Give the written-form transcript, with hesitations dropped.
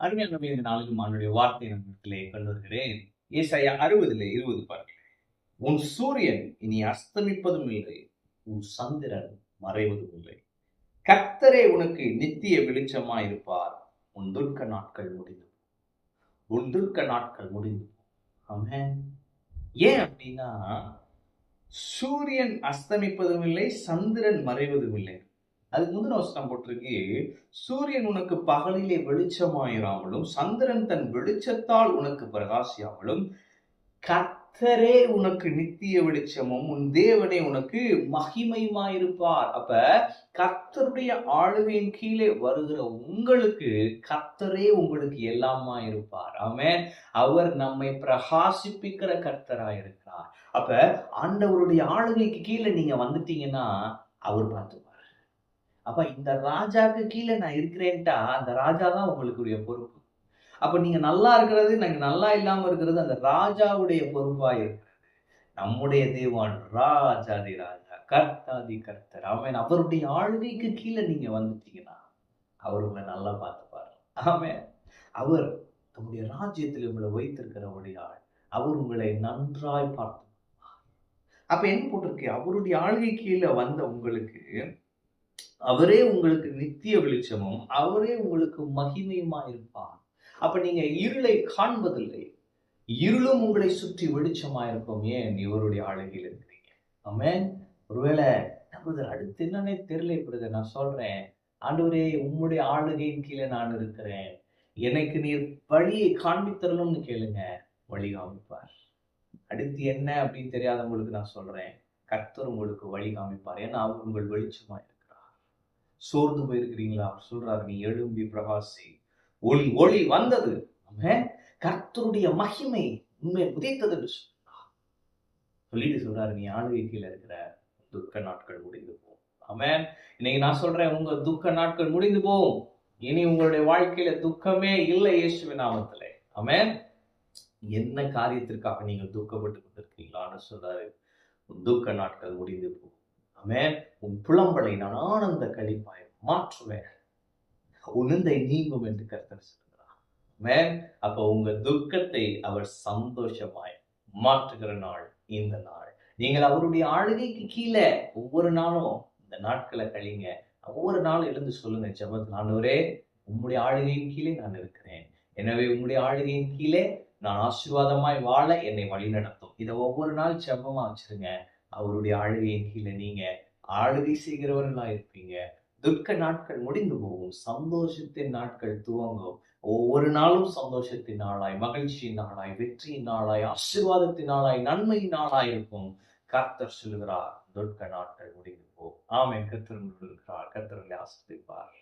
அருமையான இந்த நாளிலும் அவனுடைய வார்த்தை நம்மிடத்திலே கொண்டு வருகிறேன். ஏசாயா 60:20 பாருங்கள். உன் சூரியன் இனி அஸ்தமிப்பதும் இல்லை, உன் சந்திரன் மறைவதும் இல்லை. கர்த்தரே உனக்கு நித்திய வெளிச்சமாயிருப்பார். உன் துர்க்க நாட்கள் முடிந்து உன் துர்க்க நாட்கள் முடிந்து. ஆமென். ஏன் அப்படின்னா, சூரியன் அஸ்தமிப்பதும் இல்லை, சந்திரன் மறைவதும் இல்லை. அதுக்கு முந்தின வசனம் போட்டிருக்கு, சூரியன் உனக்கு பகலிலே வெளிச்சமாயிராமலும் சந்திரன் தன் வெளிச்சத்தால் உனக்கு பிரகாசியாமலும் கர்த்தரே உனக்கு நித்திய வெளிச்சமும் உன் தேவனே உனக்கு மகிமையுமாயிருப்பார். அப்ப கர்த்தருடைய ஆளுகையின் கீழே வருகிற உங்களுக்கு கர்த்தரே உங்களுக்கு எல்லாமா இருப்பார். ஆமென். அவர் நம்மை பிரகாசிப்பிக்கிற கர்த்தராயிருக்கிறார். அப்ப ஆண்டவருடைய ஆளுகைக்கு கீழே நீங்க வந்துட்டீங்கன்னா அவர் பார்த்துப்பார். அப்ப இந்த ராஜாக்கு கீழே நான் இருக்கிறேன்ட்டா அந்த ராஜா தான் உங்களுக்குரிய பொறுப்பு. அப்ப நீங்க நல்லா இருக்கிறது, நாங்க நல்லா இல்லாம இருக்கிறது அந்த ராஜாவுடைய பொறுப்பா இருக்கிறது. நம்முடைய தேவன் ராஜாதி ராஜா, கர்த்தாதி கர்த்தர். ஆமென். அவருடைய ஆளுகைக்கு கீழே நீங்க வந்துட்டீங்கன்னா அவர் உங்களை நல்லா பார்த்துப்பாரு. ஆமென். அவர் தம்முடைய ராஜ்யத்தில் உங்களை வைத்திருக்கிறவருடைய ஆள். அவர் உங்களை நன்றாய் பார்த்து. அப்ப என்ன போட்டிருக்கு, அவருடைய ஆளுகை கீழே வந்த உங்களுக்கு அவரே உங்களுக்கு நித்திய வெளிச்சமும் அவரே உங்களுக்கு மகிமையுமா இருப்பார். அப்ப நீங்க இருளை காண்பதில்லை, இருளும் உங்களை சுற்றி வெளிச்சமா இருக்கும். ஏன்? இவருடைய ஆளுகையில் இருக்கிறீங்க. ஆமென். ஒருவேளை அடுத்து என்னன்னே தெரியல, நான் சொல்றேன், ஆண்டவரே உம்முடைய ஆளுகையின் கீழே நான் இருக்கிறேன், எனக்கு நீர் வழியை காண்பித்தரணும்னு கேளுங்க, வழி காமிப்பார். அடுத்து என்ன அப்படின்னு தெரியாதவங்களுக்கு நான் சொல்றேன், கர்த்தர் உங்களுக்கு வழி காமிப்பார். ஏன்னா அவர் உங்கள் வெளிச்சமா இருக்கிறார். சோர்ந்து போயிருக்கிறீங்களா? சொல்றாரு, நீ எழும்பி பிரகாசி, உன் ஒளி வந்தது. கர்த்தருடைய மகிமை உண்மை உதைத்தது என்று சொல்லிட்டு சொல்றாரு, நீ ஆளுகை கீழே இருக்கிற, துக்க நாட்கள் முடிந்து போகும். ஆமென். இன்னைக்கு நான் சொல்றேன், உங்க துக்க நாட்கள் முடிந்து போகும். இனி உங்களுடைய வாழ்க்கையில துக்கமே இல்லை, இயேசுவின் நாமத்திலே. ஆமென். என்ன காரியத்திற்காக நீங்க துக்கப்பட்டு கொண்டிருக்கீங்களான்னு சொல்றாரு, துக்க நாட்கள் முடிந்து போகும். ஆமென். உன் புலம்பலை நான் ஆனந்த களிப்பாய் மாற்றுவேன், உணர்ந்தை நீங்கும் என்று கர்த்தர் சொல்கிறார். ஆமென். அப்ப உங்க துக்கத்தை அவர் சந்தோஷமாய் மாற்றுகிற நாள் இந்த நாள். நீங்கள் அவருடைய ஆளுகைக்கு கீழே ஒவ்வொரு நாளும் இந்த நாட்களை கழிங்க. ஒவ்வொரு நாளும் எழுந்து சொல்லுங்க ஜெபத்தில், ஆண்டவரே உம்முடைய ஆளுகையின் கீழே நான் இருக்கிறேன், எனவே உம்முடைய ஆளுகையின் கீழே நான் ஆசீர்வாதமாய் வாழ என்னை வழி நடத்தும். இதை ஒவ்வொரு நாள் ஜெபமா வச்சிருங்க. அவருடைய ஆளுகையின் கீழே நீங்க ஆளுகை செய்கிறவர்களா இருப்பீங்க. துக்க நாட்கள் முடிந்து போகும், சந்தோஷத்தின் நாட்கள் துவங்கும். ஒவ்வொரு நாளும் சந்தோஷத்தின் நாளாய், மகிழ்ச்சியின் நாளாய், வெற்றியின் நாளாய், ஆசீர்வாதத்தின் நாளாய், நன்மையின் நாளாய் இருக்கும். கர்த்தர் சொல்லுகிறார், துக்க நாட்கள் முடிந்து போகும். ஆமென். கர்த்தர் இருக்கிறார். கர்த்தர் ஆசீர்வதிப்பார்.